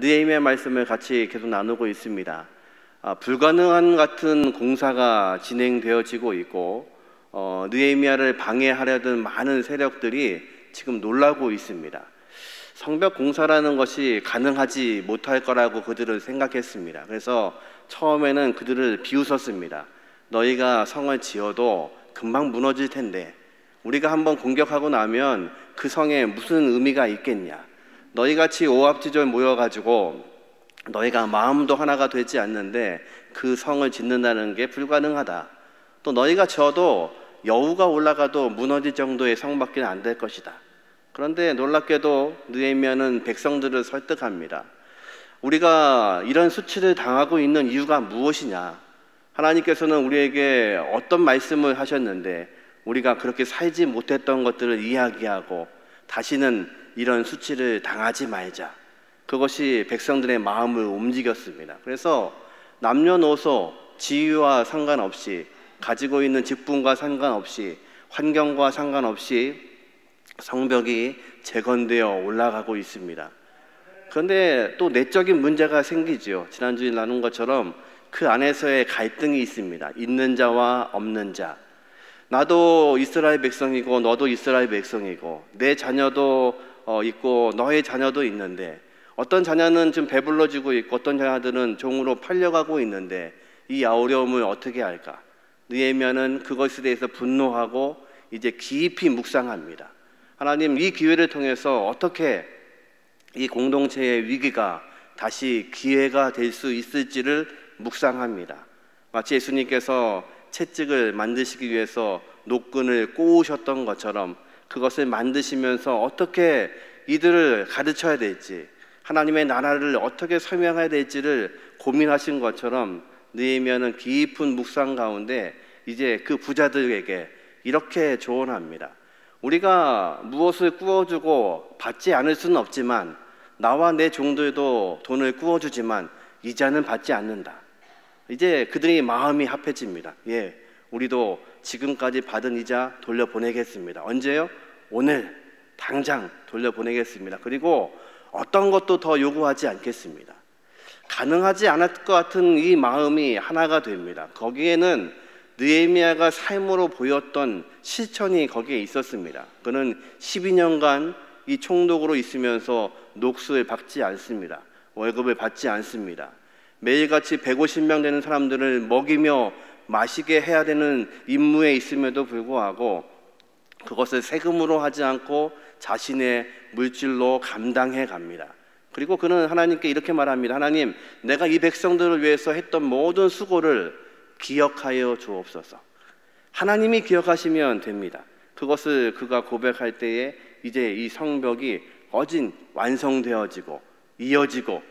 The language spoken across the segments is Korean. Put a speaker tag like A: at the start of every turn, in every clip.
A: 느헤미야 말씀을 같이 계속 나누고 있습니다. 불가능한 같은 공사가 진행되어지고 있고 느헤미야를 방해하려던 많은 세력들이 지금 놀라고 있습니다. 성벽 공사라는 것이 가능하지 못할 거라고 그들은 생각했습니다. 그래서 처음에는 그들을 비웃었습니다. 너희가 성을 지어도 금방 무너질 텐데 우리가 한번 공격하고 나면 그 성에 무슨 의미가 있겠냐. 너희같이 오합지졸 모여가지고 너희가 마음도 하나가 되지 않는데 그 성을 짓는다는 게 불가능하다. 또 너희가 지어도 여우가 올라가도 무너질 정도의 성밖에 안 될 것이다. 그런데 놀랍게도 느헤미야는 백성들을 설득합니다. 우리가 이런 수치를 당하고 있는 이유가 무엇이냐? 하나님께서는 우리에게 어떤 말씀을 하셨는데 우리가 그렇게 살지 못했던 것들을 이야기하고 다시는 이런 수치를 당하지 말자. 그것이 백성들의 마음을 움직였습니다. 그래서 남녀노소, 지위와 상관없이, 가지고 있는 직분과 상관없이, 환경과 상관없이 성벽이 재건되어 올라가고 있습니다. 그런데 또 내적인 문제가 생기죠. 지난주에 나눈 것처럼 그 안에서의 갈등이 있습니다. 있는 자와 없는 자. 나도 이스라엘 백성이고 너도 이스라엘 백성이고 내 자녀도 있고 너의 자녀도 있는데 어떤 자녀는 좀 배불러지고 있고 어떤 자녀들은 종으로 팔려가고 있는데 이 어려움을 어떻게 할까? 느헤미야는 그것에 대해서 분노하고 이제 깊이 묵상합니다. 하나님, 이 기회를 통해서 어떻게 이 공동체의 위기가 다시 기회가 될 수 있을지를 묵상합니다. 마치 예수님께서 채찍을 만드시기 위해서 노끈을 꼬우셨던 것처럼 그것을 만드시면서 어떻게 이들을 가르쳐야 될지, 하나님의 나라를 어떻게 설명해야 될지를 고민하신 것처럼 느헤미야는 깊은 묵상 가운데 이제 그 부자들에게 이렇게 조언합니다. 우리가 무엇을 꾸어주고 받지 않을 수는 없지만 나와 내 종들도 돈을 꾸어주지만 이자는 받지 않는다. 이제 그들이 마음이 합해집니다. 예, 우리도 지금까지 받은 이자 돌려보내겠습니다. 언제요? 오늘 당장 돌려보내겠습니다. 그리고 어떤 것도 더 요구하지 않겠습니다. 가능하지 않을 것 같은 이 마음이 하나가 됩니다. 거기에는 느헤미야가 삶으로 보였던 실천이 거기에 있었습니다. 그는 12년간 이 총독으로 있으면서 녹수를 받지 않습니다. 월급을 받지 않습니다. 매일같이 150명 되는 사람들을 먹이며 마시게 해야 되는 임무에 있음에도 불구하고 그것을 세금으로 하지 않고 자신의 물질로 감당해 갑니다. 그리고 그는 하나님께 이렇게 말합니다. 하나님, 내가 이 백성들을 위해서 했던 모든 수고를 기억하여 주옵소서. 하나님이 기억하시면 됩니다. 그것을 그가 고백할 때에 이제 이 성벽이 거진 완성되어지고 이어지고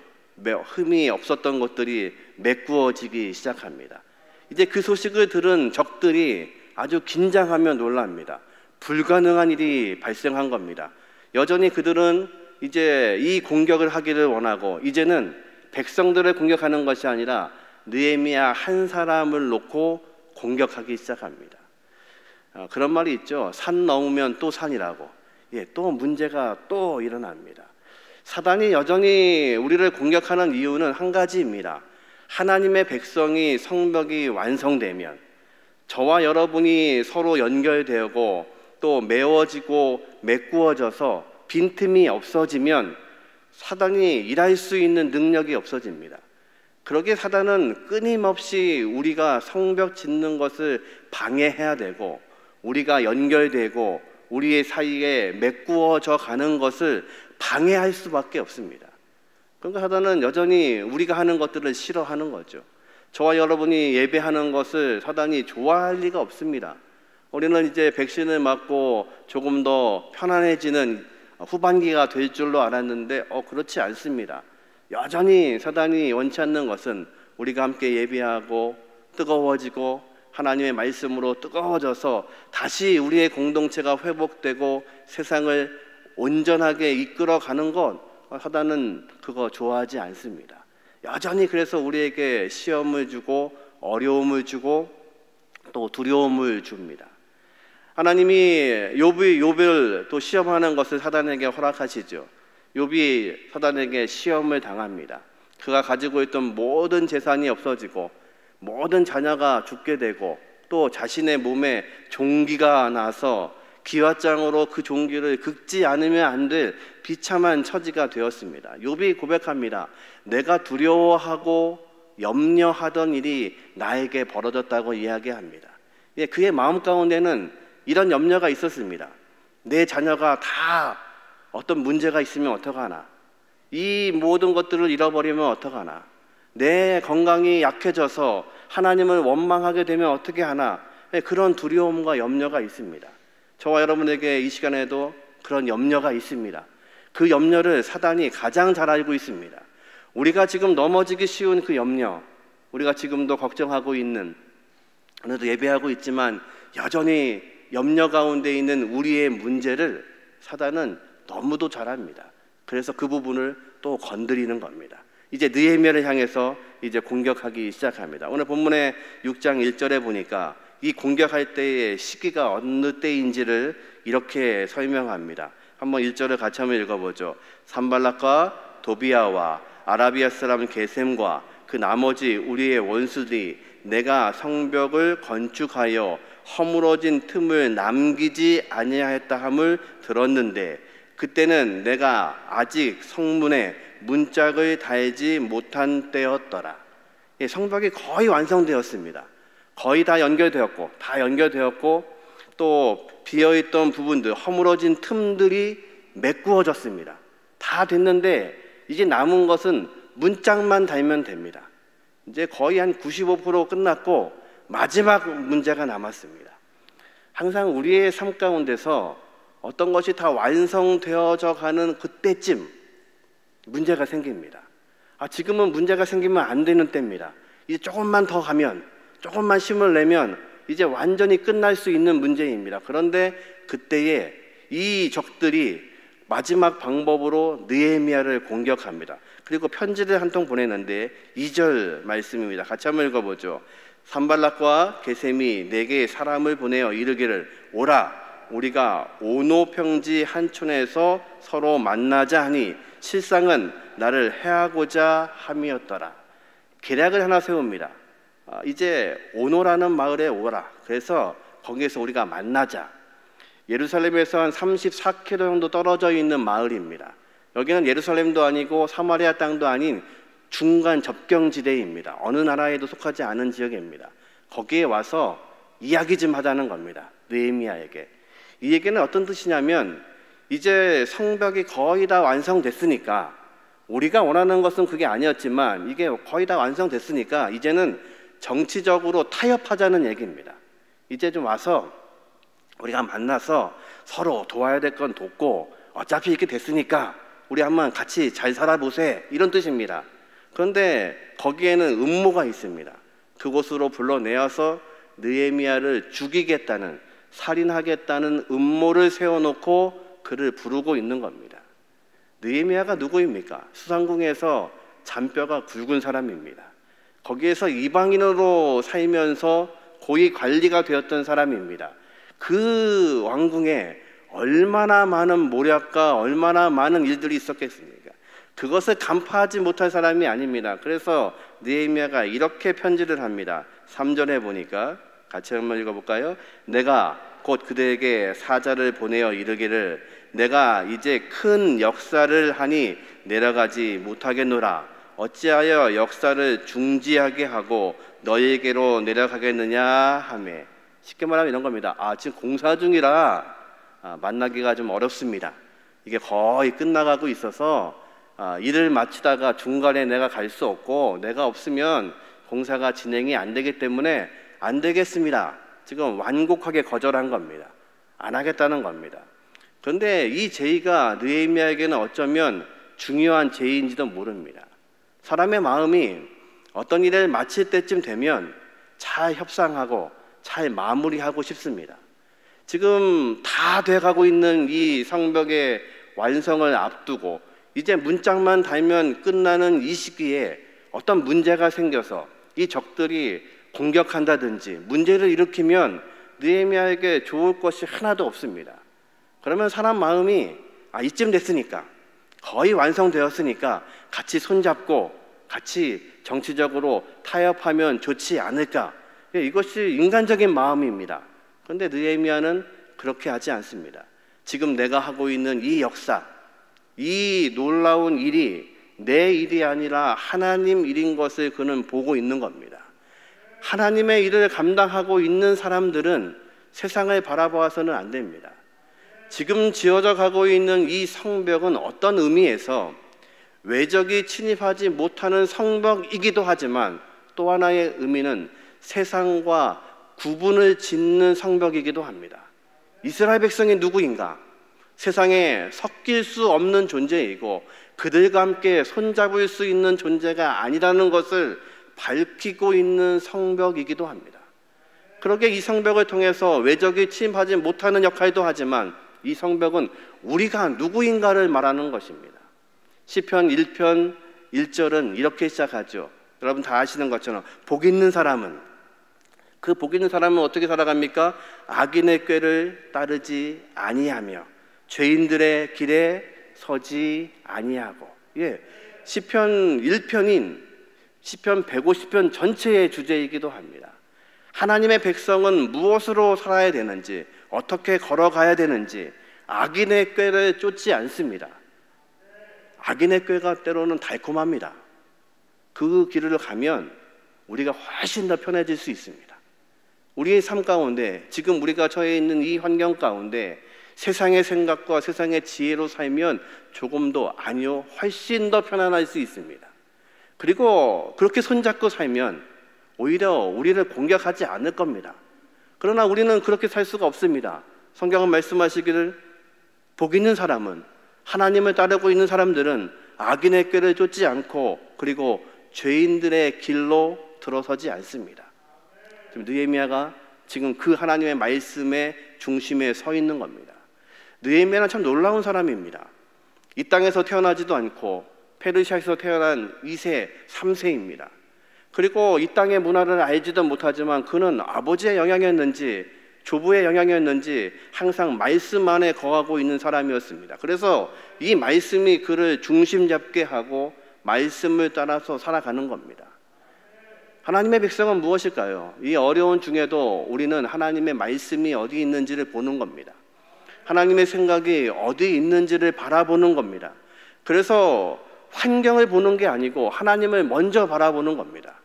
A: 흠이 없었던 것들이 메꾸어지기 시작합니다. 이제 그 소식을 들은 적들이 아주 긴장하며 놀랍니다. 불가능한 일이 발생한 겁니다. 여전히 그들은 이제 이 공격을 하기를 원하고 이제는 백성들을 공격하는 것이 아니라 느헤미야 한 사람을 놓고 공격하기 시작합니다. 그런 말이 있죠. 산 넘으면 또 산이라고. 예, 또 문제가 또 일어납니다. 사단이 여전히 우리를 공격하는 이유는 한 가지입니다. 하나님의 백성이 성벽이 완성되면 저와 여러분이 서로 연결되고 또 메워지고 메꾸어져서 빈틈이 없어지면 사단이 일할 수 있는 능력이 없어집니다. 그러기에 사단은 끊임없이 우리가 성벽 짓는 것을 방해해야 되고 우리가 연결되고 우리의 사이에 메꾸어져 가는 것을 방해할 수밖에 없습니다. 그러니까 사단은 여전히 우리가 하는 것들을 싫어하는 거죠. 저와 여러분이 예배하는 것을 사단이 좋아할 리가 없습니다. 우리는 이제 백신을 맞고 조금 더 편안해지는 후반기가 될 줄로 알았는데 그렇지 않습니다. 여전히 사단이 원치 않는 것은 우리가 함께 예배하고 뜨거워지고 하나님의 말씀으로 뜨거워져서 다시 우리의 공동체가 회복되고 세상을 온전하게 이끌어가는 것, 사단은 그거 좋아하지 않습니다. 여전히 그래서 우리에게 시험을 주고 어려움을 주고 또 두려움을 줍니다. 하나님이 욥을 또 시험하는 것을 사단에게 허락하시죠. 욥이 사단에게 시험을 당합니다. 그가 가지고 있던 모든 재산이 없어지고 모든 자녀가 죽게 되고 또 자신의 몸에 종기가 나서 기왓장으로 그 종기를 긁지 않으면 안 될 비참한 처지가 되었습니다. 욥이 고백합니다. 내가 두려워하고 염려하던 일이 나에게 벌어졌다고 이야기합니다. 그의 마음 가운데는 이런 염려가 있었습니다. 내 자녀가 다 어떤 문제가 있으면 어떡하나, 이 모든 것들을 잃어버리면 어떡하나, 내 건강이 약해져서 하나님을 원망하게 되면 어떻게 하나, 그런 두려움과 염려가 있습니다. 저와 여러분에게 이 시간에도 그런 염려가 있습니다. 그 염려를 사단이 가장 잘 알고 있습니다. 우리가 지금 넘어지기 쉬운 그 염려, 우리가 지금도 걱정하고 있는, 오늘도 예배하고 있지만 여전히 염려 가운데 있는 우리의 문제를 사단은 너무도 잘 압니다. 그래서 그 부분을 또 건드리는 겁니다. 이제 느헤미야를 향해서 이제 공격하기 시작합니다. 오늘 본문의 6장 1절에 보니까 이 공격할 때의 시기가 어느 때인지를 이렇게 설명합니다. 한번 1절을 같이 한번 읽어보죠. 산발락과 도비아와 아라비아 사람 게셈과 그 나머지 우리의 원수들이 내가 성벽을 건축하여 허물어진 틈을 남기지 아니하였다 함을 들었는데 그때는 내가 아직 성문에 문짝을 달지 못한 때였더라. 성벽이 거의 완성되었습니다. 거의 다 연결되었고 또 비어있던 부분들, 허물어진 틈들이 메꾸어졌습니다. 다 됐는데 이제 남은 것은 문짝만 달면 됩니다. 이제 거의 한 95% 끝났고 마지막 문제가 남았습니다. 항상 우리의 삶 가운데서 어떤 것이 다 완성되어져 가는 그때쯤 문제가 생깁니다. 지금은 문제가 생기면 안 되는 때입니다. 이제 조금만 더 가면, 조금만 힘을 내면 이제 완전히 끝날 수 있는 문제입니다. 그런데 그때에 이 적들이 마지막 방법으로 느헤미야를 공격합니다. 그리고 편지를 한 통 보내는데 2절 말씀입니다. 같이 한번 읽어보죠. 산발락과 게셈이 내게 사람을 보내어 이르기를 오라 우리가 오노 평지 한촌에서 서로 만나자 하니 실상은 나를 해하고자 함이었더라. 계략을 하나 세웁니다. 이제 오노라는 마을에 오라. 그래서 거기에서 우리가 만나자. 예루살렘에서 한 34km 정도 떨어져 있는 마을입니다. 여기는 예루살렘도 아니고 사마리아 땅도 아닌 중간 접경지대입니다. 어느 나라에도 속하지 않은 지역입니다. 거기에 와서 이야기 좀 하자는 겁니다. 느헤미야에게. 이 얘기는 어떤 뜻이냐면 이제 성벽이 거의 다 완성됐으니까 우리가 원하는 것은 그게 아니었지만 이게 거의 다 완성됐으니까 이제는 정치적으로 타협하자는 얘기입니다. 이제 좀 와서 우리가 만나서 서로 도와야 될 건 돕고 어차피 이렇게 됐으니까 우리 한번 같이 잘 살아보세 이런 뜻입니다. 그런데 거기에는 음모가 있습니다. 그곳으로 불러내어서 느헤미야를 죽이겠다는, 살인하겠다는 음모를 세워놓고 그를 부르고 있는 겁니다. 느헤미야가 누구입니까? 수상궁에서 잔뼈가 굵은 사람입니다. 거기에서 이방인으로 살면서 고위 관리가 되었던 사람입니다. 그 왕궁에 얼마나 많은 모략과 얼마나 많은 일들이 있었겠습니까? 그것을 간파하지 못할 사람이 아닙니다. 그래서 느헤미야가 이렇게 편지를 합니다. 3절에 보니까 같이 한번 읽어볼까요? 내가 곧 그들에게 사자를 보내어 이르기를 내가 이제 큰 역사를 하니 내려가지 못하겠노라. 어찌하여 역사를 중지하게 하고 너희에게로 내려가겠느냐 하매. 쉽게 말하면 이런 겁니다. 지금 공사 중이라 만나기가 좀 어렵습니다. 이게 거의 끝나가고 있어서 일을 마치다가 중간에 내가 갈 수 없고 내가 없으면 공사가 진행이 안 되기 때문에 안 되겠습니다. 지금 완곡하게 거절한 겁니다. 안 하겠다는 겁니다. 그런데 이 제의가 느헤미야에게는 어쩌면 중요한 제의인지도 모릅니다. 사람의 마음이 어떤 일을 마칠 때쯤 되면 잘 협상하고 잘 마무리하고 싶습니다. 지금 다 돼가고 있는 이 성벽의 완성을 앞두고 이제 문짝만 달면 끝나는 이 시기에 어떤 문제가 생겨서 이 적들이 공격한다든지 문제를 일으키면 느헤미야에게 좋을 것이 하나도 없습니다. 그러면 사람 마음이 이쯤 됐으니까 거의 완성되었으니까 같이 손잡고 같이 정치적으로 타협하면 좋지 않을까. 이것이 인간적인 마음입니다. 그런데 느헤미야는 그렇게 하지 않습니다. 지금 내가 하고 있는 이 역사, 이 놀라운 일이 내 일이 아니라 하나님 일인 것을 그는 보고 있는 겁니다. 하나님의 일을 감당하고 있는 사람들은 세상을 바라보아서는 안 됩니다. 지금 지어져 가고 있는 이 성벽은 어떤 의미에서 외적이 침입하지 못하는 성벽이기도 하지만 또 하나의 의미는 세상과 구분을 짓는 성벽이기도 합니다. 이스라엘 백성이 누구인가? 세상에 섞일 수 없는 존재이고 그들과 함께 손잡을 수 있는 존재가 아니라는 것을 밝히고 있는 성벽이기도 합니다. 그렇게 이 성벽을 통해서 외적이 침입하지 못하는 역할도 하지만 이 성벽은 우리가 누구인가를 말하는 것입니다. 시편 1편 1절은 이렇게 시작하죠. 여러분 다 아시는 것처럼 복 있는 사람은, 그 복 있는 사람은 어떻게 살아갑니까? 악인의 꾀를 따르지 아니하며 죄인들의 길에 서지 아니하고. 시편 1편인 시편 150편 전체의 주제이기도 합니다. 하나님의 백성은 무엇으로 살아야 되는지, 어떻게 걸어가야 되는지 악인의 꾀를 쫓지 않습니다. 악인의 꾀가 때로는 달콤합니다. 그 길을 가면 우리가 훨씬 더 편해질 수 있습니다. 우리의 삶 가운데, 지금 우리가 처해 있는 이 환경 가운데 세상의 생각과 세상의 지혜로 살면 조금도 아니요, 훨씬 더 편안할 수 있습니다. 그리고 그렇게 손잡고 살면 오히려 우리를 공격하지 않을 겁니다. 그러나 우리는 그렇게 살 수가 없습니다. 성경은 말씀하시기를 복 있는 사람은, 하나님을 따르고 있는 사람들은 악인의 꾀를 쫓지 않고 그리고 죄인들의 길로 들어서지 않습니다. 느헤미야가 지금 그 하나님의 말씀의 중심에 서 있는 겁니다. 느헤미야는 참 놀라운 사람입니다. 이 땅에서 태어나지도 않고 페르시아에서 태어난 2세, 3세입니다. 그리고 이 땅의 문화를 알지도 못하지만 그는 아버지의 영향이었는지 조부의 영향이었는지 항상 말씀 안에 거하고 있는 사람이었습니다. 그래서 이 말씀이 그를 중심 잡게 하고 말씀을 따라서 살아가는 겁니다. 하나님의 백성은 무엇일까요? 이 어려운 중에도 우리는 하나님의 말씀이 어디 있는지를 보는 겁니다. 하나님의 생각이 어디 있는지를 바라보는 겁니다. 그래서 환경을 보는 게 아니고 하나님을 먼저 바라보는 겁니다.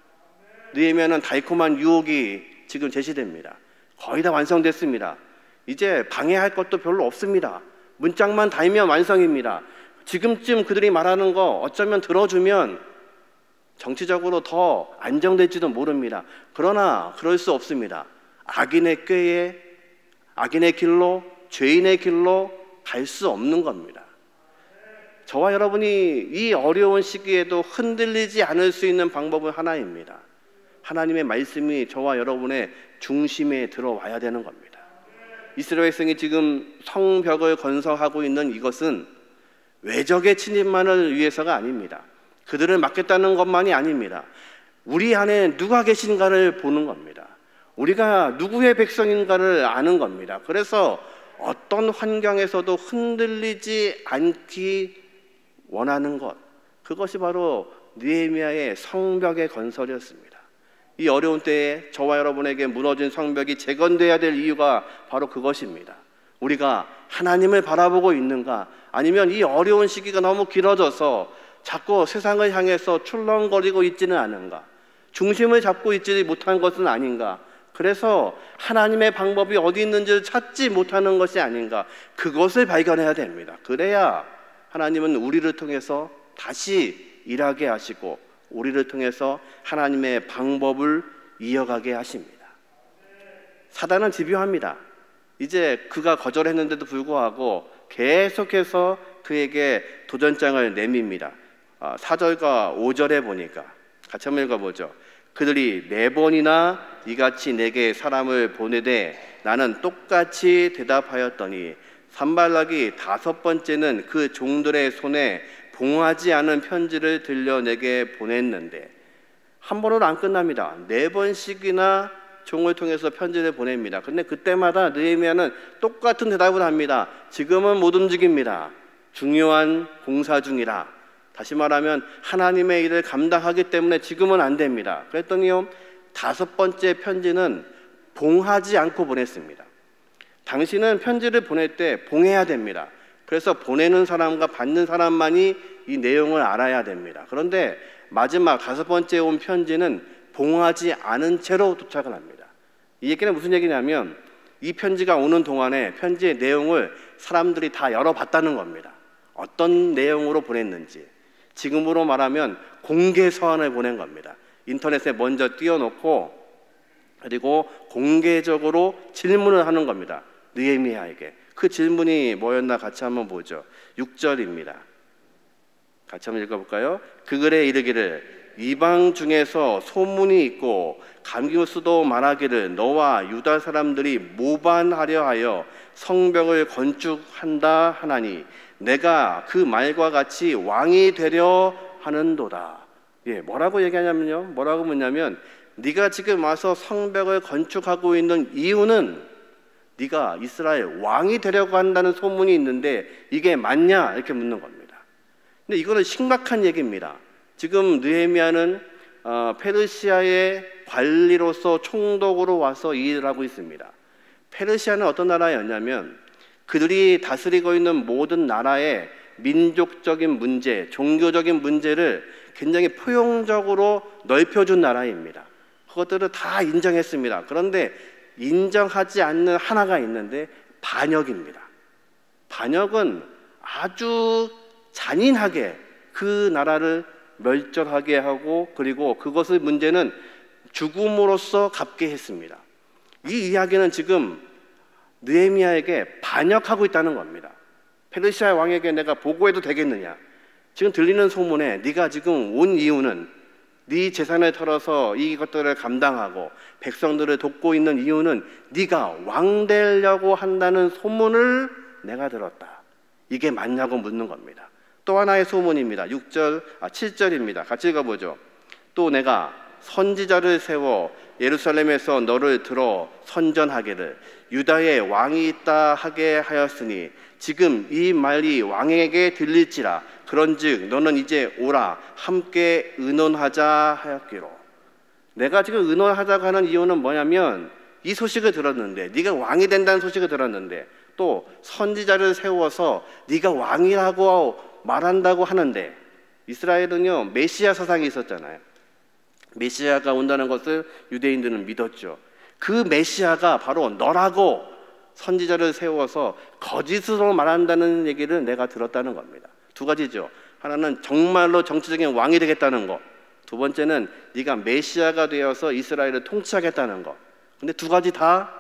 A: 느헤미야는 달콤한 유혹이 지금 제시됩니다. 거의 다 완성됐습니다. 이제 방해할 것도 별로 없습니다. 문짝만 달면 완성입니다. 지금쯤 그들이 말하는 거 어쩌면 들어주면 정치적으로 더 안정될지도 모릅니다. 그러나 그럴 수 없습니다. 악인의 꾀에, 악인의 길로, 죄인의 길로 갈 수 없는 겁니다. 저와 여러분이 이 어려운 시기에도 흔들리지 않을 수 있는 방법은 하나입니다. 하나님의 말씀이 저와 여러분의 중심에 들어와야 되는 겁니다. 이스라엘 백성이 지금 성벽을 건설하고 있는 이것은 외적의 침입만을 위해서가 아닙니다. 그들을 막겠다는 것만이 아닙니다. 우리 안에 누가 계신가를 보는 겁니다. 우리가 누구의 백성인가를 아는 겁니다. 그래서 어떤 환경에서도 흔들리지 않기 원하는 것, 그것이 바로 느헤미야의 성벽의 건설이었습니다. 이 어려운 때에 저와 여러분에게 무너진 성벽이 재건돼야 될 이유가 바로 그것입니다. 우리가 하나님을 바라보고 있는가, 아니면 이 어려운 시기가 너무 길어져서 자꾸 세상을 향해서 출렁거리고 있지는 않은가, 중심을 잡고 있지 못한 것은 아닌가, 그래서 하나님의 방법이 어디 있는지를 찾지 못하는 것이 아닌가, 그것을 발견해야 됩니다. 그래야 하나님은 우리를 통해서 다시 일하게 하시고 우리를 통해서 하나님의 방법을 이어가게 하십니다. 사단은 집요합니다. 이제 그가 거절했는데도 불구하고 계속해서 그에게 도전장을 내밉니다. 4절과 5절에 보니까 같이 한번 읽어보죠. 그들이 4번이나 이같이 내게 사람을 보내되 나는 똑같이 대답하였더니 산발락이 5번째는 그 종들의 손에 봉하지 않은 편지를 들려 내게 보냈는데, 한 번으로 안 끝납니다. 4번씩이나 종을 통해서 편지를 보냅니다. 근데 그때마다 느헤미야는 똑같은 대답을 합니다. 지금은 못 움직입니다. 중요한 공사 중이라. 다시 말하면 하나님의 일을 감당하기 때문에 지금은 안 됩니다. 그랬더니요, 5번째 편지는 봉하지 않고 보냈습니다. 당신은 편지를 보낼 때 봉해야 됩니다. 그래서 보내는 사람과 받는 사람만이 이 내용을 알아야 됩니다. 그런데 마지막 5번째 온 편지는 봉하지 않은 채로 도착을 합니다. 이 얘기는 무슨 얘기냐면 이 편지가 오는 동안에 편지의 내용을 사람들이 다 열어봤다는 겁니다. 어떤 내용으로 보냈는지. 지금으로 말하면 공개 서한을 보낸 겁니다. 인터넷에 먼저 띄워놓고 그리고 공개적으로 질문을 하는 겁니다. 느헤미야에게. 그 질문이 뭐였나 같이 한번 보죠. 6절입니다. 같이 한번 읽어볼까요? 그 글에 이르기를 이방 중에서 소문이 있고 감기수도 말하기를 너와 유다 사람들이 모반하려 하여 성벽을 건축한다 하나니 내가 그 말과 같이 왕이 되려 하는도다. 뭐라고 얘기하냐면요, 뭐라고 묻냐면 네가 지금 와서 성벽을 건축하고 있는 이유는 네가 이스라엘 왕이 되려고 한다는 소문이 있는데 이게 맞냐? 이렇게 묻는 겁니다. 근데 이거는 심각한 얘기입니다. 지금 느헤미야는 페르시아의 관리로서 총독으로 와서 이 일을 하고 있습니다. 페르시아는 어떤 나라였냐면 그들이 다스리고 있는 모든 나라의 민족적인 문제, 종교적인 문제를 굉장히 포용적으로 넓혀준 나라입니다. 그것들을 다 인정했습니다. 그런데 인정하지 않는 하나가 있는데 반역입니다. 반역은 아주 잔인하게 그 나라를 멸절하게 하고 그리고 그것의 문제는 죽음으로써 갚게 했습니다. 이 이야기는 지금 느헤미야에게 반역하고 있다는 겁니다. 페르시아 왕에게 내가 보고해도 되겠느냐? 지금 들리는 소문에 네가 지금 온 이유는 네 재산을 털어서 이것들을 감당하고 백성들을 돕고 있는 이유는 네가 왕 되려고 한다는 소문을 내가 들었다. 이게 맞냐고 묻는 겁니다. 또 하나의 소문입니다. 7절입니다. 같이 읽어보죠. 또 내가 선지자를 세워 예루살렘에서 너를 들어 선전하기를 유다에 왕이 있다 하게 하였으니 지금 이 말이 왕에게 들릴지라 그런즉 너는 이제 오라 함께 의논하자 하였기로. 내가 지금 의논하자고 하는 이유는 뭐냐면 이 소식을 들었는데 네가 왕이 된다는 소식을 들었는데 또 선지자를 세워서 네가 왕이라고 말한다고 하는데 이스라엘은요 메시아 사상이 있었잖아요. 메시아가 온다는 것을 유대인들은 믿었죠. 그 메시아가 바로 너라고 선지자를 세워서 거짓으로 말한다는 얘기를 내가 들었다는 겁니다. 두 가지죠. 하나는 정말로 정치적인 왕이 되겠다는 거. 두 번째는 네가 메시아가 되어서 이스라엘을 통치하겠다는 거. 근데 두 가지 다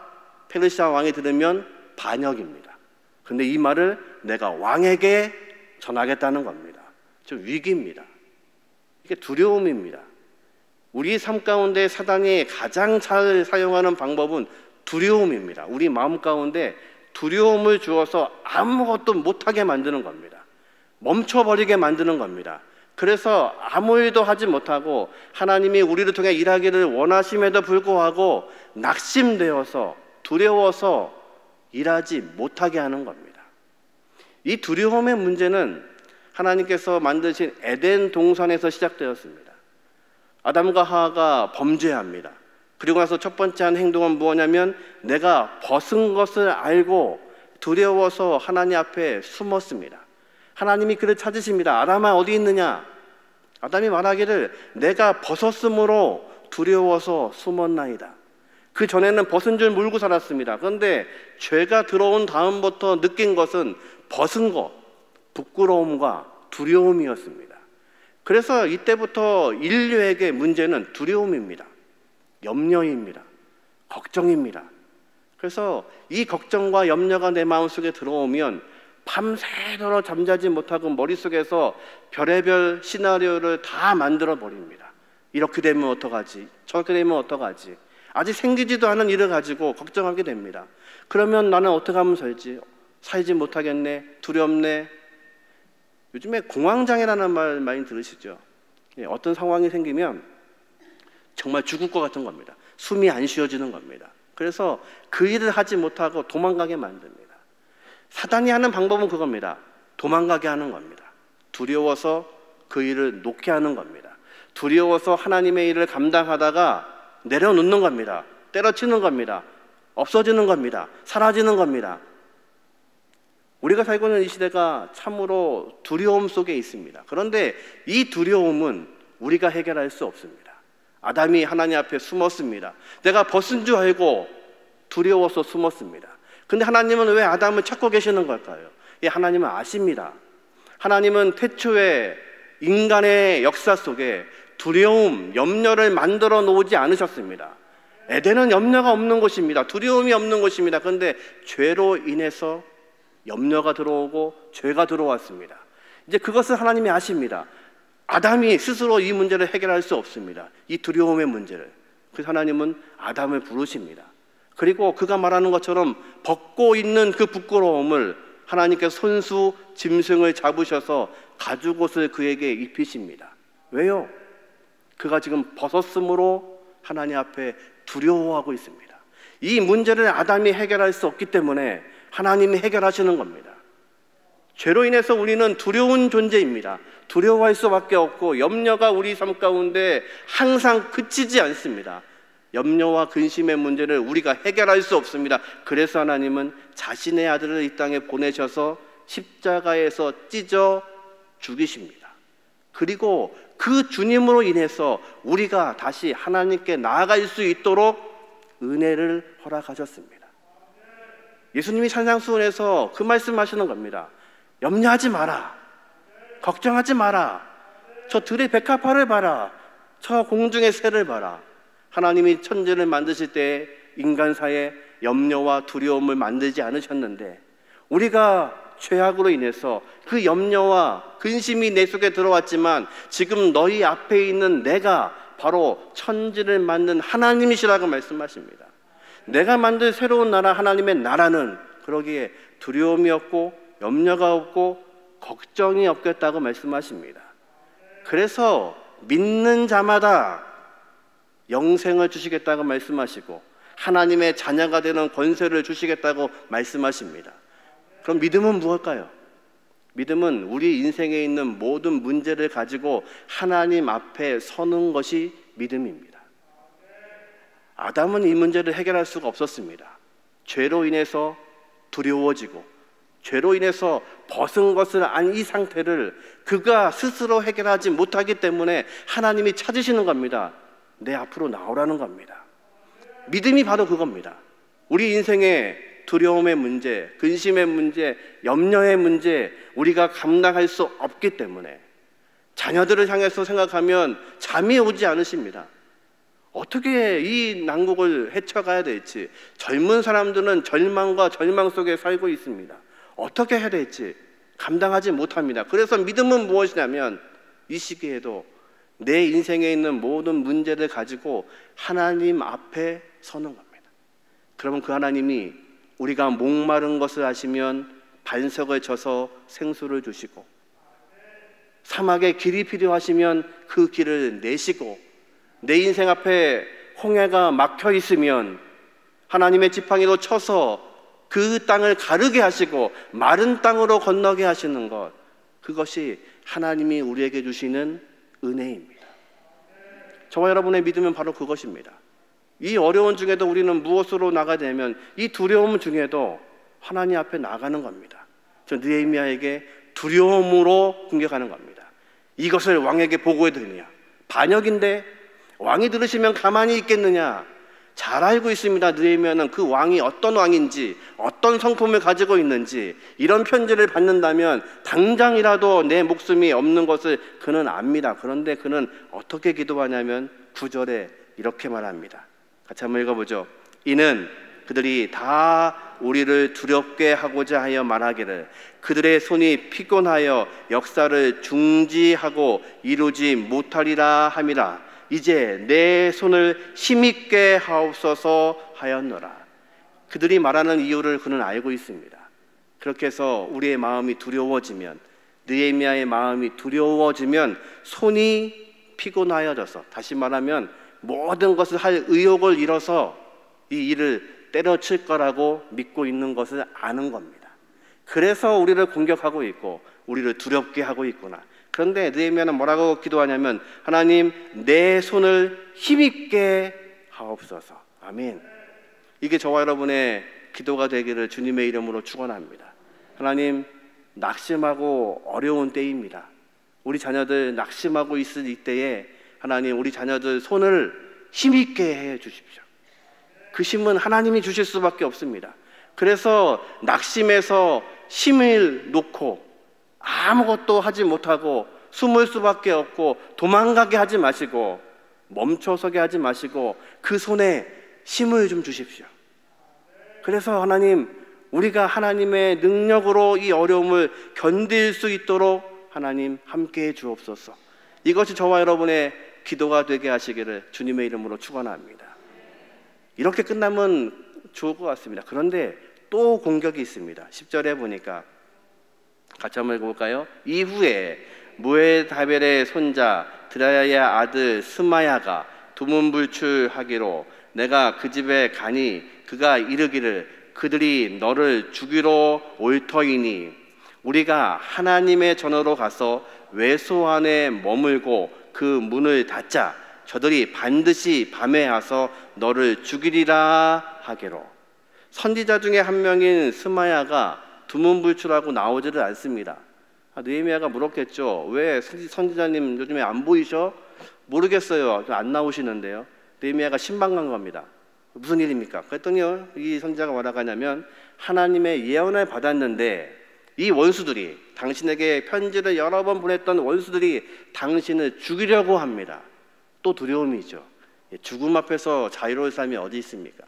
A: 페르시아 왕이 들으면 반역입니다. 근데 이 말을 내가 왕에게 전하겠다는 겁니다. 좀 위기입니다. 이게 두려움입니다. 우리 삶 가운데 사단이 가장 잘 사용하는 방법은 두려움입니다. 우리 마음 가운데 두려움을 주어서 아무것도 못하게 만드는 겁니다. 멈춰버리게 만드는 겁니다. 그래서 아무 일도 하지 못하고 하나님이 우리를 통해 일하기를 원하심에도 불구하고 낙심되어서 두려워서 일하지 못하게 하는 겁니다. 이 두려움의 문제는 하나님께서 만드신 에덴 동산에서 시작되었습니다. 아담과 하와가 범죄합니다. 그리고 나서 첫 번째 한 행동은 무엇냐면 내가 벗은 것을 알고 두려워서 하나님 앞에 숨었습니다. 하나님이 그를 찾으십니다. 아담아 어디 있느냐? 아담이 말하기를 내가 벗었으므로 두려워서 숨었나이다. 그 전에는 벗은 줄 모르고 살았습니다. 그런데 죄가 들어온 다음부터 느낀 것은 벗은 것, 부끄러움과 두려움이었습니다. 그래서 이때부터 인류에게 문제는 두려움입니다. 염려입니다. 걱정입니다. 그래서 이 걱정과 염려가 내 마음속에 들어오면 밤새도록 잠자지 못하고 머릿속에서 별의별 시나리오를 다 만들어 버립니다. 이렇게 되면 어떡하지? 저렇게 되면 어떡하지? 아직 생기지도 않은 일을 가지고 걱정하게 됩니다. 그러면 나는 어떻게 하면 살지 못하겠네? 두렵네? 요즘에 공황장애라는 말 많이 들으시죠? 어떤 상황이 생기면 정말 죽을 것 같은 겁니다. 숨이 안 쉬어지는 겁니다. 그래서 그 일을 하지 못하고 도망가게 만듭니다. 사단이 하는 방법은 그겁니다. 도망가게 하는 겁니다. 두려워서 그 일을 놓게 하는 겁니다. 두려워서 하나님의 일을 감당하다가 내려놓는 겁니다. 때려치는 겁니다. 없어지는 겁니다. 사라지는 겁니다. 우리가 살고 있는 이 시대가 참으로 두려움 속에 있습니다. 그런데 이 두려움은 우리가 해결할 수 없습니다. 아담이 하나님 앞에 숨었습니다. 내가 벗은 줄 알고 두려워서 숨었습니다. 근데 하나님은 왜 아담을 찾고 계시는 걸까요? 하나님은 아십니다. 하나님은 태초에 인간의 역사 속에 두려움, 염려를 만들어 놓지 않으셨습니다. 에덴은 염려가 없는 곳입니다. 두려움이 없는 곳입니다. 그런데 죄로 인해서 염려가 들어오고 죄가 들어왔습니다. 이제 그것을 하나님이 아십니다. 아담이 스스로 이 문제를 해결할 수 없습니다. 이 두려움의 문제를. 그래서 하나님은 아담을 부르십니다. 그리고 그가 말하는 것처럼 벗고 있는 그 부끄러움을 하나님께서 손수 짐승을 잡으셔서 가죽옷을 그에게 입히십니다. 왜요? 그가 지금 벗었으므로 하나님 앞에 두려워하고 있습니다. 이 문제를 아담이 해결할 수 없기 때문에 하나님이 해결하시는 겁니다. 죄로 인해서 우리는 두려운 존재입니다. 두려워할 수밖에 없고 염려가 우리 삶 가운데 항상 그치지 않습니다. 염려와 근심의 문제를 우리가 해결할 수 없습니다. 그래서 하나님은 자신의 아들을 이 땅에 보내셔서 십자가에서 찢어 죽이십니다. 그리고 그 주님으로 인해서 우리가 다시 하나님께 나아갈 수 있도록 은혜를 허락하셨습니다. 예수님이 산상수훈에서 그 말씀하시는 겁니다. 염려하지 마라. 걱정하지 마라. 저 들의 백합화를 봐라. 저 공중의 새를 봐라. 하나님이 천지를 만드실 때 인간사에 염려와 두려움을 만들지 않으셨는데 우리가 죄악으로 인해서 그 염려와 근심이 내 속에 들어왔지만 지금 너희 앞에 있는 내가 바로 천지를 만든 하나님이시라고 말씀하십니다. 내가 만든 새로운 나라 하나님의 나라는 그러기에 두려움이 없고 염려가 없고 걱정이 없겠다고 말씀하십니다. 그래서 믿는 자마다 영생을 주시겠다고 말씀하시고 하나님의 자녀가 되는 권세를 주시겠다고 말씀하십니다. 그럼 믿음은 무엇일까요? 믿음은 우리 인생에 있는 모든 문제를 가지고 하나님 앞에 서는 것이 믿음입니다. 아담은 이 문제를 해결할 수가 없었습니다. 죄로 인해서 두려워지고 죄로 인해서 벗은 것을 안 이 상태를 그가 스스로 해결하지 못하기 때문에 하나님이 찾으시는 겁니다. 내 앞으로 나오라는 겁니다. 믿음이 바로 그겁니다. 우리 인생의 두려움의 문제, 근심의 문제, 염려의 문제 우리가 감당할 수 없기 때문에 자녀들을 향해서 생각하면 잠이 오지 않으십니다. 어떻게 이 난국을 헤쳐가야 될지 젊은 사람들은 절망과 절망 속에 살고 있습니다. 어떻게 해야 될지 감당하지 못합니다. 그래서 믿음은 무엇이냐면 이 시기에도 내 인생에 있는 모든 문제를 가지고 하나님 앞에 서는 겁니다. 그러면 그 하나님이 우리가 목마른 것을 아시면 반석을 쳐서 생수를 주시고 사막에 길이 필요하시면 그 길을 내시고 내 인생 앞에 홍해가 막혀 있으면 하나님의 지팡이로 쳐서 그 땅을 가르게 하시고 마른 땅으로 건너게 하시는 것, 그것이 하나님이 우리에게 주시는 은혜입니다. 저와 여러분의 믿음은 바로 그것입니다. 이 어려운 중에도 우리는 무엇으로 나가야 되면 이 두려움 중에도 하나님 앞에 나가는 겁니다. 저 느헤미야에게 두려움으로 공격하는 겁니다. 이것을 왕에게 보고해 드리냐? 반역인데 왕이 들으시면 가만히 있겠느냐? 잘 알고 있습니다. 느헤미야는 그 왕이 어떤 왕인지 어떤 성품을 가지고 있는지 이런 편지를 받는다면 당장이라도 내 목숨이 없는 것을 그는 압니다. 그런데 그는 어떻게 기도하냐면 9절에 이렇게 말합니다. 같이 한번 읽어보죠. 이는 그들이 다 우리를 두렵게 하고자 하여 말하기를 그들의 손이 피곤하여 역사를 중지하고 이루지 못하리라 함이라. 이제 내 손을 힘있게 하옵소서 하였노라. 그들이 말하는 이유를 그는 알고 있습니다. 그렇게 해서 우리의 마음이 두려워지면, 느헤미야의 마음이 두려워지면 손이 피곤하여져서, 다시 말하면 모든 것을 할 의욕을 잃어서 이 일을 때려칠 거라고 믿고 있는 것을 아는 겁니다. 그래서 우리를 공격하고 있고 우리를 두렵게 하고 있구나. 그런데 느헤미야는 뭐라고 기도하냐면 하나님 내 손을 힘있게 하옵소서. 아멘. 이게 저와 여러분의 기도가 되기를 주님의 이름으로 축원합니다. 하나님 낙심하고 어려운 때입니다. 우리 자녀들 낙심하고 있을 이때에 하나님 우리 자녀들 손을 힘있게 해 주십시오. 그 힘은 하나님이 주실 수밖에 없습니다. 그래서 낙심해서 힘을 놓고 아무것도 하지 못하고 숨을 수밖에 없고 도망가게 하지 마시고 멈춰서게 하지 마시고 그 손에 힘을 좀 주십시오. 그래서 하나님 우리가 하나님의 능력으로 이 어려움을 견딜 수 있도록 하나님 함께해 주옵소서. 이것이 저와 여러분의 기도가 되게 하시기를 주님의 이름으로 축원합니다. 이렇게 끝나면 좋을 것 같습니다. 그런데 또 공격이 있습니다. 10절에 보니까 같이 한번 읽어볼까요? 이후에 무에다벨의 손자 드라야의 아들 스마야가 두문불출하기로 내가 그 집에 가니 그가 이르기를 그들이 너를 죽이러 올 터이니 우리가 하나님의 전으로 가서 외소 안에 머물고 그 문을 닫자 저들이 반드시 밤에 와서 너를 죽이리라 하기로. 선지자 중에 한 명인 스마야가 두문불출하고 나오지를 않습니다. 느헤미야가 물었겠죠. 왜 선지자님 요즘에 안 보이셔? 모르겠어요. 안 나오시는데요. 느헤미야가 신방한 겁니다. 무슨 일입니까? 그랬더니요, 이 선지자가 뭐라고 하냐면 하나님의 예언을 받았는데 이 원수들이 당신에게 편지를 여러 번 보냈던 원수들이 당신을 죽이려고 합니다. 또 두려움이죠. 죽음 앞에서 자유로울 삶이 어디 있습니까?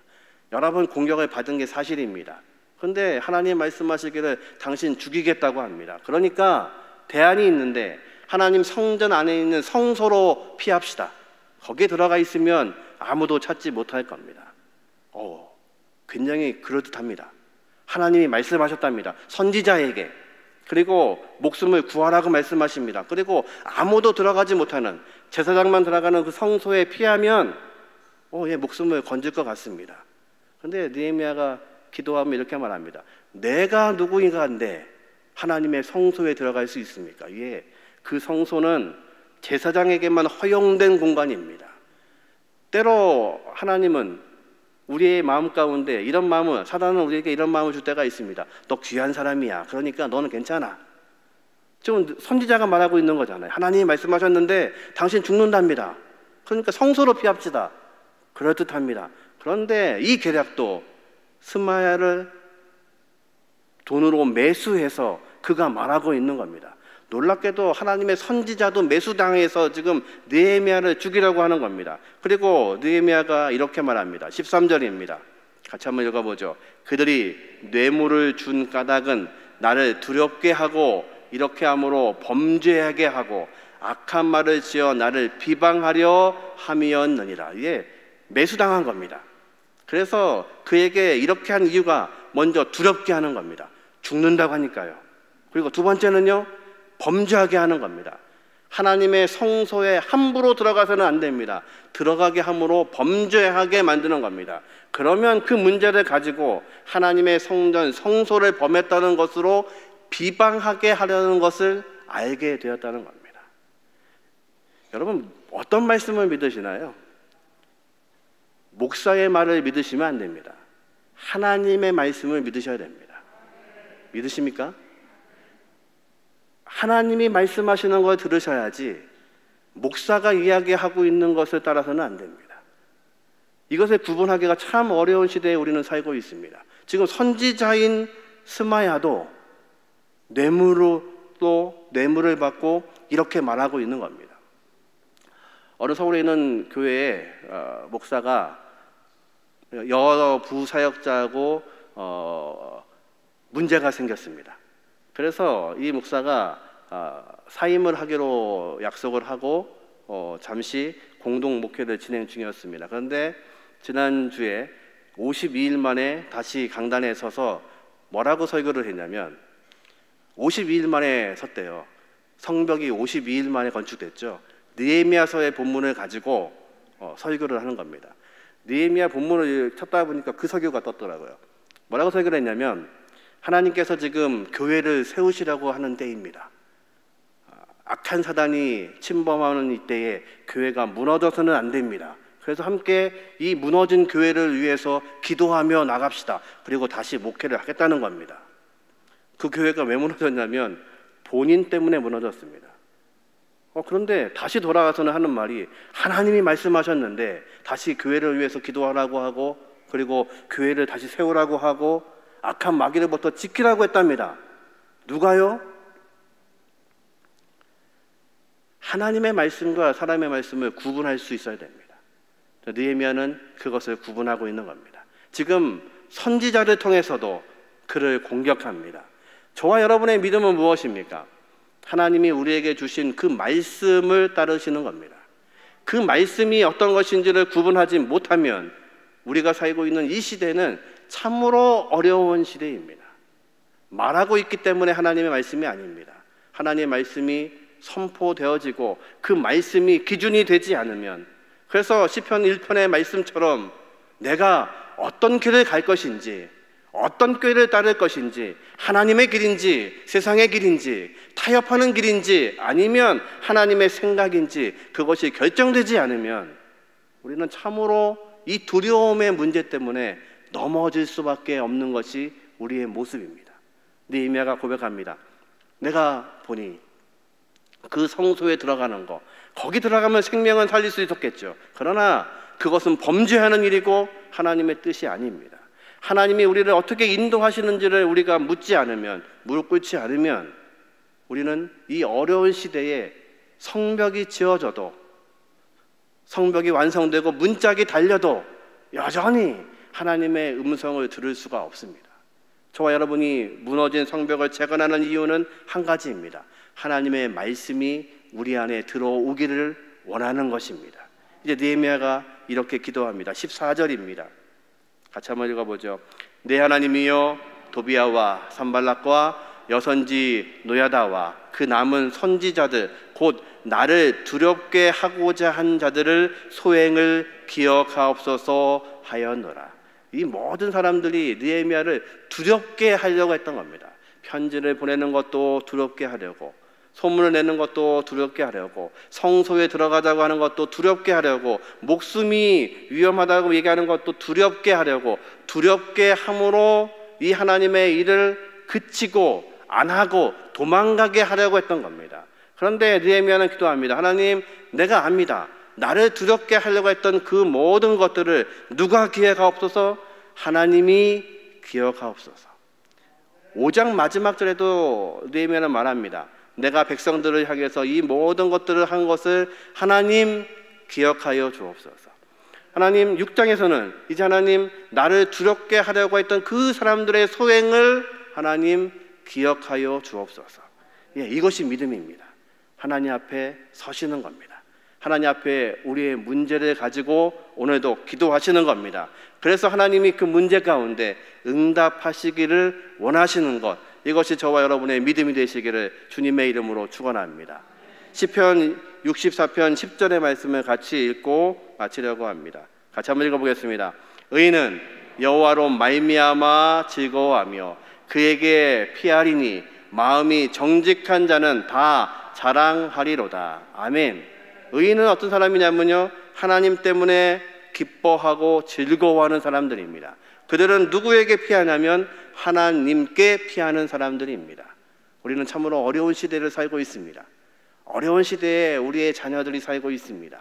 A: 여러 번 공격을 받은 게 사실입니다. 그런데 하나님 말씀하시기를 당신 죽이겠다고 합니다. 그러니까 대안이 있는데 하나님 성전 안에 있는 성소로 피합시다. 거기에 들어가 있으면 아무도 찾지 못할 겁니다. 굉장히 그럴듯합니다. 하나님이 말씀하셨답니다. 선지자에게. 그리고 목숨을 구하라고 말씀하십니다. 그리고 아무도 들어가지 못하는 제사장만 들어가는 그 성소에 피하면 목숨을 건질 것 같습니다. 그런데 느헤미야가 기도하면 이렇게 말합니다. 내가 누구인가인데 하나님의 성소에 들어갈 수 있습니까? 그 성소는 제사장에게만 허용된 공간입니다. 때로 하나님은 우리의 마음 가운데 이런 마음을, 사단은 우리에게 이런 마음을 줄 때가 있습니다. 너 귀한 사람이야. 그러니까 너는 괜찮아. 지금 선지자가 말하고 있는 거잖아요. 하나님이 말씀하셨는데 당신 죽는답니다. 그러니까 성소로 피합시다. 그럴듯합니다. 그런데 이 계략도 스마야를 돈으로 매수해서 그가 말하고 있는 겁니다. 놀랍게도 하나님의 선지자도 매수당해서 지금 느헤미야를 죽이려고 하는 겁니다. 그리고 느헤미야가 이렇게 말합니다. 13절입니다. 같이 한번 읽어보죠. 그들이 뇌물을 준 까닭은 나를 두렵게 하고 이렇게 함으로 범죄하게 하고 악한 말을 지어 나를 비방하려 함이었느니라. 매수당한 겁니다. 그래서 그에게 이렇게 한 이유가 먼저 두렵게 하는 겁니다. 죽는다고 하니까요. 그리고 두 번째는요, 범죄하게 하는 겁니다. 하나님의 성소에 함부로 들어가서는 안 됩니다. 들어가게 함으로 범죄하게 만드는 겁니다. 그러면 그 문제를 가지고 하나님의 성전, 성소를 범했다는 것으로 비방하게 하려는 것을 알게 되었다는 겁니다. 여러분, 어떤 말씀을 믿으시나요? 목사의 말을 믿으시면 안 됩니다. 하나님의 말씀을 믿으셔야 됩니다. 믿으십니까? 하나님이 말씀하시는 걸 들으셔야지 목사가 이야기하고 있는 것을 따라서는 안 됩니다. 이것을 구분하기가 참 어려운 시대에 우리는 살고 있습니다. 지금 선지자인 스마야도 뇌물을 받고 이렇게 말하고 있는 겁니다. 어느 서울에 있는 교회에 목사가 여러 부사역자하고 문제가 생겼습니다. 그래서 이 목사가 사임을 하기로 약속을 하고 잠시 공동 목회를 진행 중이었습니다. 그런데 지난주에 52일 만에 다시 강단에 서서 뭐라고 설교를 했냐면 52일 만에 섰대요. 성벽이 52일 만에 건축됐죠. 느헤미야서의 본문을 가지고 설교를 하는 겁니다. 느헤미야 본문을 찾다 보니까 그 설교가 떴더라고요. 뭐라고 설교를 했냐면 하나님께서 지금 교회를 세우시려고 하는 때입니다. 악한 사단이 침범하는 이때에 교회가 무너져서는 안 됩니다. 그래서 함께 이 무너진 교회를 위해서 기도하며 나갑시다. 그리고 다시 목회를 하겠다는 겁니다. 그 교회가 왜 무너졌냐면 본인 때문에 무너졌습니다. 그런데 다시 돌아가서는 하는 말이, 하나님이 말씀하셨는데 다시 교회를 위해서 기도하라고 하고, 그리고 교회를 다시 세우라고 하고, 악한 마귀로부터 지키라고 했답니다. 누가요? 하나님의 말씀과 사람의 말씀을 구분할 수 있어야 됩니다. 느헤미야는 그것을 구분하고 있는 겁니다. 지금 선지자를 통해서도 그를 공격합니다. 저와 여러분의 믿음은 무엇입니까? 하나님이 우리에게 주신 그 말씀을 따르시는 겁니다. 그 말씀이 어떤 것인지를 구분하지 못하면 우리가 살고 있는 이 시대는 참으로 어려운 시대입니다. 말하고 있기 때문에 하나님의 말씀이 아닙니다. 하나님의 말씀이 선포되어지고 그 말씀이 기준이 되지 않으면, 그래서 시편 1편의 말씀처럼 내가 어떤 길을 갈 것인지, 어떤 꾀를 따를 것인지, 하나님의 길인지 세상의 길인지, 타협하는 길인지 아니면 하나님의 생각인지 그것이 결정되지 않으면 우리는 참으로 이 두려움의 문제 때문에 넘어질 수밖에 없는 것이 우리의 모습입니다. 느헤미야가 고백합니다. 내가 보니 그 성소에 들어가는 거, 거기 들어가면 생명은 살릴 수 있었겠죠. 그러나 그것은 범죄하는 일이고 하나님의 뜻이 아닙니다. 하나님이 우리를 어떻게 인도하시는지를 우리가 묻지 않으면, 무릎 꿇지 않으면 우리는 이 어려운 시대에 성벽이 지어져도, 성벽이 완성되고 문짝이 달려도 여전히 하나님의 음성을 들을 수가 없습니다. 저와 여러분이 무너진 성벽을 재건하는 이유는 한 가지입니다. 하나님의 말씀이 우리 안에 들어오기를 원하는 것입니다. 이제 느헤미야가 이렇게 기도합니다. 14절입니다. 같이 한번 읽어보죠. 내 하나님이여, 도비야와 산발락과 여선지 노야다와 그 남은 선지자들 곧 나를 두렵게 하고자 한 자들을 소행을 기억하옵소서 하였노라. 이 모든 사람들이 느헤미야를 두렵게 하려고 했던 겁니다. 편지를 보내는 것도 두렵게 하려고, 소문을 내는 것도 두렵게 하려고, 성소에 들어가자고 하는 것도 두렵게 하려고, 목숨이 위험하다고 얘기하는 것도 두렵게 하려고, 두렵게 함으로 이 하나님의 일을 그치고 안 하고 도망가게 하려고 했던 겁니다. 그런데 느헤미야는 기도합니다. 하나님, 내가 압니다. 나를 두렵게 하려고 했던 그 모든 것들을 누가 기억하옵소서? 하나님이 기억하옵소서. 5장 마지막 절에도 느헤미야는 말합니다. 내가 백성들을 향해서 이 모든 것들을 한 것을 하나님 기억하여 주옵소서. 하나님, 6장에서는 이제 하나님, 나를 두렵게 하려고 했던 그 사람들의 소행을 하나님 기억하여 주옵소서. 이것이 믿음입니다. 하나님 앞에 서시는 겁니다. 하나님 앞에 우리의 문제를 가지고 오늘도 기도하시는 겁니다. 그래서 하나님이 그 문제 가운데 응답하시기를 원하시는 것, 이것이 저와 여러분의 믿음이 되시기를 주님의 이름으로 축원합니다. 시편 64편 10절의 말씀을 같이 읽고 마치려고 합니다. 같이 한번 읽어보겠습니다. 의인은 여호와로 말미암아 즐거워하며 그에게 피하리니 마음이 정직한 자는 다 자랑하리로다. 아멘. 의인은 어떤 사람이냐면요, 하나님 때문에 기뻐하고 즐거워하는 사람들입니다. 그들은 누구에게 피하냐면 하나님께 피하는 사람들입니다. 우리는 참으로 어려운 시대를 살고 있습니다. 어려운 시대에 우리의 자녀들이 살고 있습니다.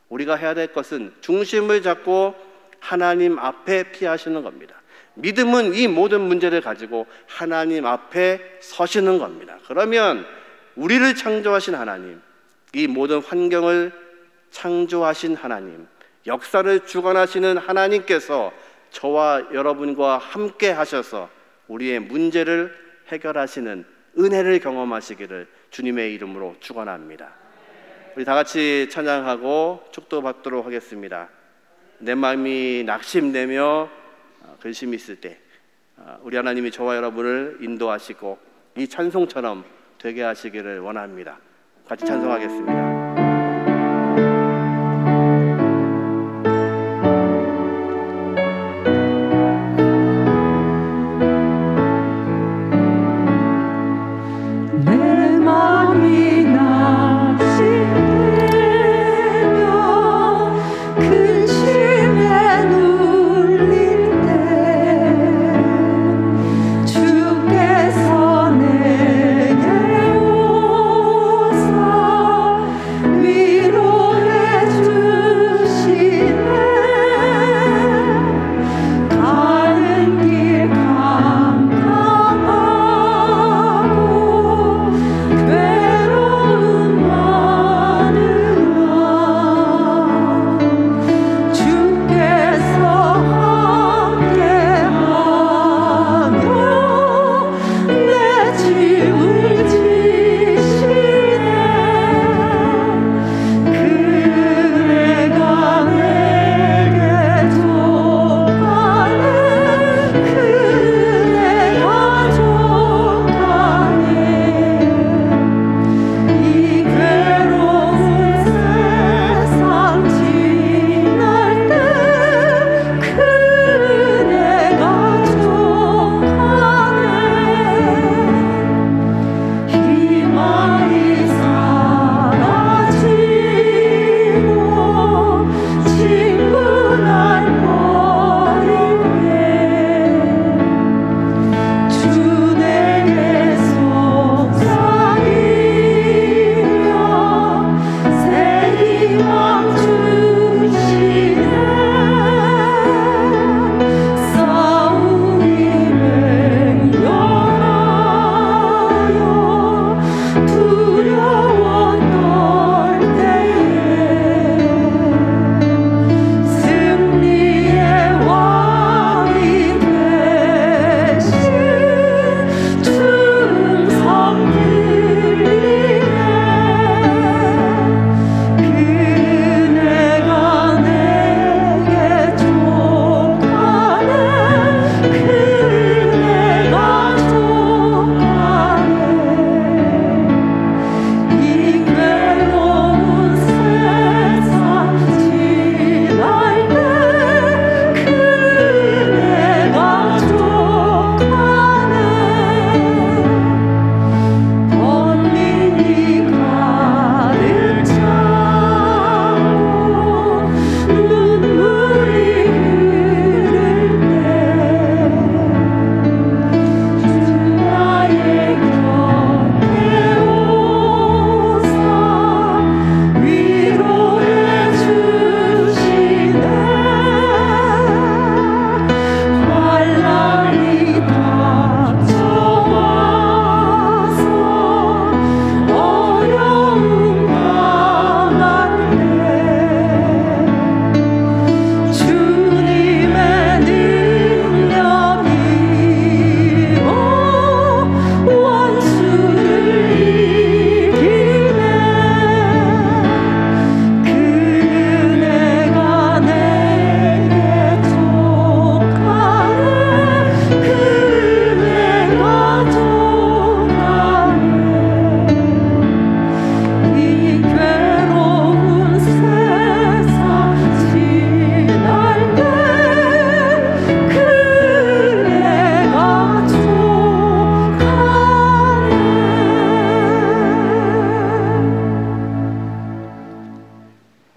A: 우리가 해야 될 것은 중심을 잡고 하나님 앞에 피하시는 겁니다. 믿음은 이 모든 문제를 가지고 하나님 앞에 서시는 겁니다. 그러면 우리를 창조하신 하나님, 이 모든 환경을 창조하신 하나님, 역사를 주관하시는 하나님께서 저와 여러분과 함께 하셔서 우리의 문제를 해결하시는 은혜를 경험하시기를 주님의 이름으로 축원합니다. 우리 다 같이 찬양하고 축도받도록 하겠습니다. 내 마음이 낙심되며 근심이 있을 때 우리 하나님이 저와 여러분을 인도하시고 이 찬송처럼 되게 하시기를 원합니다. 같이 찬송하겠습니다.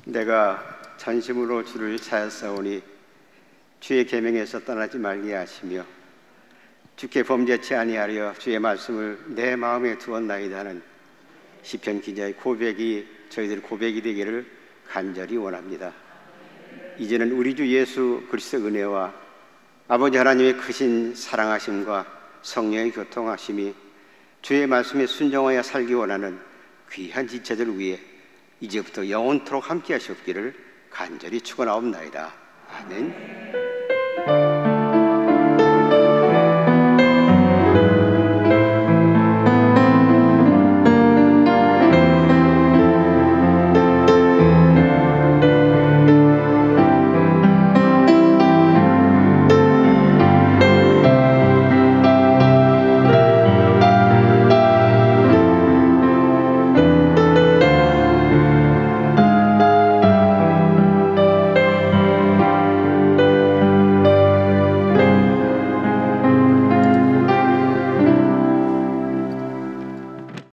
B: 내가 전심으로 주를 찾았사오니 주의 계명에서 떠나지 말게 하시며 주께 범죄치 아니하려 주의 말씀을 내 마음에 두었나이다 하는 시편 기자의 고백이 저희들 고백이 되기를 간절히 원합니다. 이제는 우리 주 예수 그리스도의 은혜와 아버지 하나님의 크신 사랑하심과 성령의 교통하심이 주의 말씀에 순종하여 살기 원하는 귀한 지체들 위해 이제부터 영원토록 함께 하시옵기를 간절히 축원하옵나이다. 아멘.